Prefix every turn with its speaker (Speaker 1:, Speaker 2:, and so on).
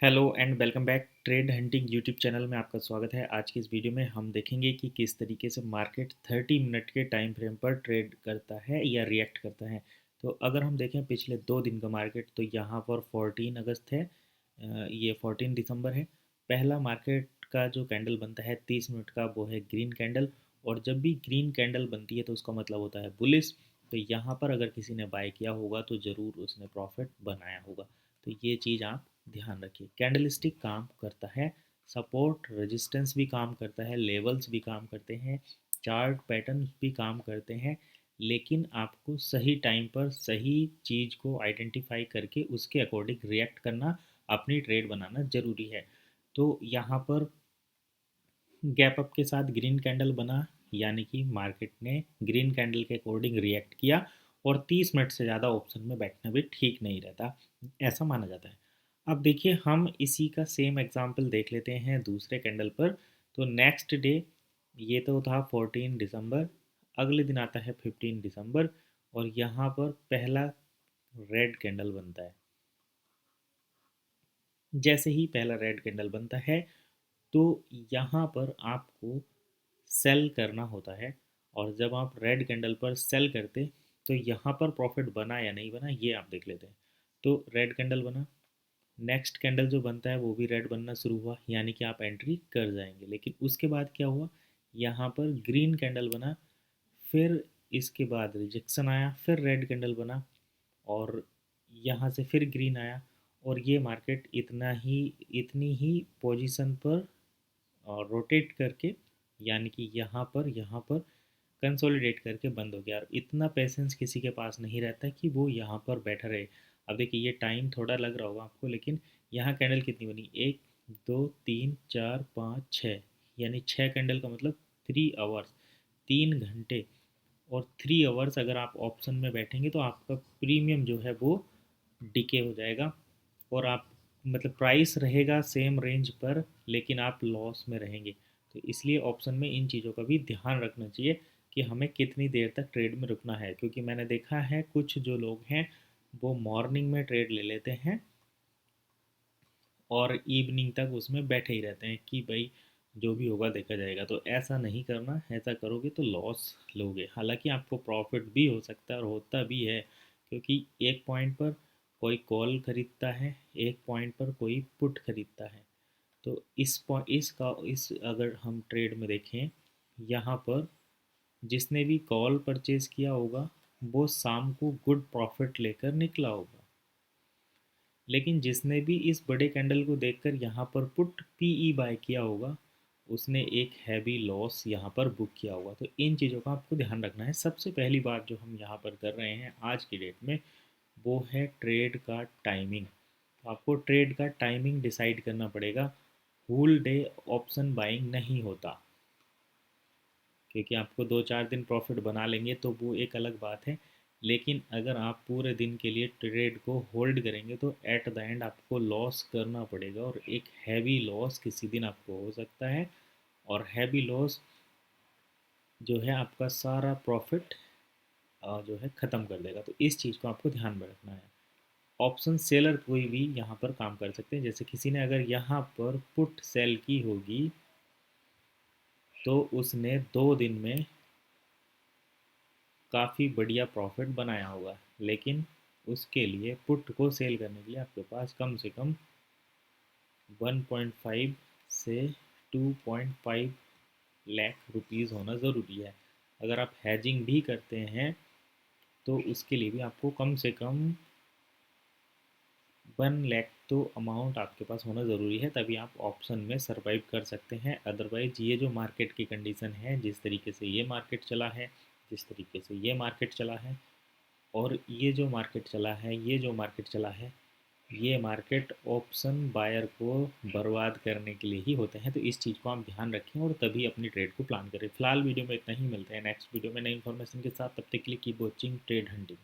Speaker 1: Hello and welcome back. Trade hunting YouTube channel में आपका स्वागत है। आज की इस वीडियो में हम देखेंगे कि किस तरीके से मार्केट 30 मिनट के टाइम फ्रेम पर ट्रेड करता है या रिएक्ट करता है। तो अगर हम देखें पिछले 2 दिन का मार्केट, तो यहाँ पर 14 अगस्त है, ये 14 दिसंबर है। पहला मार्केट का जो कैंडल बनता है 30 मिनट का, वो है ग्रीन कैंडल। और जब भी ग्रीन कैंडल बनती है तो उसका मतलब होता है बुलिश। तो यहाँ पर अगर किसी ने बाय किया होगा तो ज़रूर उसने प्रॉफिट बनाया होगा। तो ये चीज़ आप ध्यान रखिए। कैंडलस्टिक काम करता है, सपोर्ट रेजिस्टेंस भी काम करता है, लेवल्स भी काम करते हैं, चार्ट पैटर्न भी काम करते हैं। लेकिन आपको सही टाइम पर सही चीज़ को आइडेंटिफाई करके उसके अकॉर्डिंग रिएक्ट करना, अपनी ट्रेड बनाना ज़रूरी है। तो यहाँ पर गैप अप के साथ ग्रीन कैंडल बना, यानी कि मार्केट ने ग्रीन कैंडल के अकॉर्डिंग रिएक्ट किया। और 30 मिनट से ज़्यादा ऑप्शन में बैठना भी ठीक नहीं रहता, ऐसा माना जाता है। अब देखिए, हम इसी का सेम एग्जांपल देख लेते हैं दूसरे कैंडल पर। तो नेक्स्ट डे, ये तो था 14 दिसंबर, अगले दिन आता है 15 दिसंबर, और यहाँ पर पहला रेड कैंडल बनता है। जैसे ही पहला रेड कैंडल बनता है, तो यहाँ पर आपको सेल करना होता है। और जब आप रेड कैंडल पर सेल करते, तो यहाँ पर प्रॉफिट बना या नहीं बना, ये आप देख लेते हैं। तो रेड कैंडल बना, नेक्स्ट कैंडल जो बनता है वो भी रेड बनना शुरू हुआ, यानी कि आप एंट्री कर जाएंगे। लेकिन उसके बाद क्या हुआ, यहाँ पर ग्रीन कैंडल बना, फिर इसके बाद रिजेक्शन आया, फिर रेड कैंडल बना, और यहाँ से फिर ग्रीन आया। और ये मार्केट इतनी ही पोजीशन पर रोटेट करके, यानी कि यहाँ पर कंसोलिडेट करके बंद हो गया। और इतना पेशेंस किसी के पास नहीं रहता कि वो यहाँ पर बैठा रहे। अब देखिए, ये टाइम थोड़ा लग रहा होगा आपको, लेकिन यहाँ कैंडल कितनी बनी, 1 2 3 4 5 6, यानी 6 कैंडल का मतलब 3 आवर्स, 3 घंटे। और 3 आवर्स अगर आप ऑप्शन में बैठेंगे तो आपका प्रीमियम जो है वो डिके हो जाएगा। और आप मतलब प्राइस रहेगा सेम रेंज पर, लेकिन आप लॉस में रहेंगे। तो इसलिए ऑप्शन में इन चीज़ों का भी ध्यान रखना चाहिए कि हमें कितनी देर तक ट्रेड में रुकना है। क्योंकि मैंने देखा है कुछ जो लोग हैं वो मॉर्निंग में ट्रेड ले लेते हैं और इवनिंग तक उसमें बैठे ही रहते हैं कि भाई जो भी होगा देखा जाएगा। तो ऐसा नहीं करना, ऐसा करोगे तो लॉस लोगे। हालांकि आपको प्रॉफिट भी हो सकता है और होता भी है, क्योंकि एक पॉइंट पर कोई कॉल खरीदता है, एक पॉइंट पर कोई पुट खरीदता है। तो इस अगर हम ट्रेड में देखें, यहाँ पर जिसने भी कॉल परचेज किया होगा वो शाम को गुड प्रॉफिट लेकर निकला होगा। लेकिन जिसने भी इस बड़े कैंडल को देखकर यहाँ पर पुट पीई बाय किया होगा, उसने एक हैवी लॉस यहाँ पर बुक किया होगा। तो इन चीज़ों का आपको ध्यान रखना है। सबसे पहली बात जो हम यहाँ पर कर रहे हैं आज की डेट में, वो है ट्रेड का टाइमिंग। तो आपको ट्रेड का टाइमिंग डिसाइड करना पड़ेगा। होल डे ऑप्शन बाइंग नहीं होता, क्योंकि आपको 2 4 दिन प्रॉफिट बना लेंगे तो वो एक अलग बात है। लेकिन अगर आप पूरे दिन के लिए ट्रेड को होल्ड करेंगे तो एट द एंड आपको लॉस करना पड़ेगा, और एक हैवी लॉस किसी दिन आपको हो सकता है। और हैवी लॉस जो है आपका सारा प्रॉफिट जो है ख़त्म कर देगा। तो इस चीज़ को आपको ध्यान में रखना है। ऑप्शन सेलर कोई भी यहाँ पर काम कर सकते हैं। जैसे किसी ने अगर यहाँ पर पुट सेल की होगी, तो उसने 2 दिन में काफ़ी बढ़िया प्रॉफिट बनाया होगा। लेकिन उसके लिए पुट को सेल करने के लिए आपके पास कम से कम 1.5 से 2.5 लाख रुपीज़ होना ज़रूरी है। अगर आप हैजिंग भी करते हैं तो उसके लिए भी आपको कम से कम 1 लाख तो अमाउंट आपके पास होना ज़रूरी है, तभी आप ऑप्शन में सरवाइव कर सकते हैं। अदरवाइज़ ये जो मार्केट की कंडीशन है, जिस तरीके से ये मार्केट चला है, जिस तरीके से ये मार्केट चला है, और ये जो मार्केट चला है, ये जो मार्केट चला है, ये मार्केट ऑप्शन बायर को बर्बाद करने के लिए ही होते हैं। तो इस चीज़ को आप ध्यान रखें और तभी अपनी ट्रेड को प्लान करें। फिलहाल वीडियो में इतना ही, मिलते हैं नेक्स्ट वीडियो में नई इन्फॉर्मेशन के साथ। तब तक के लिए कीप वॉचिंग ट्रेड हंटिंग।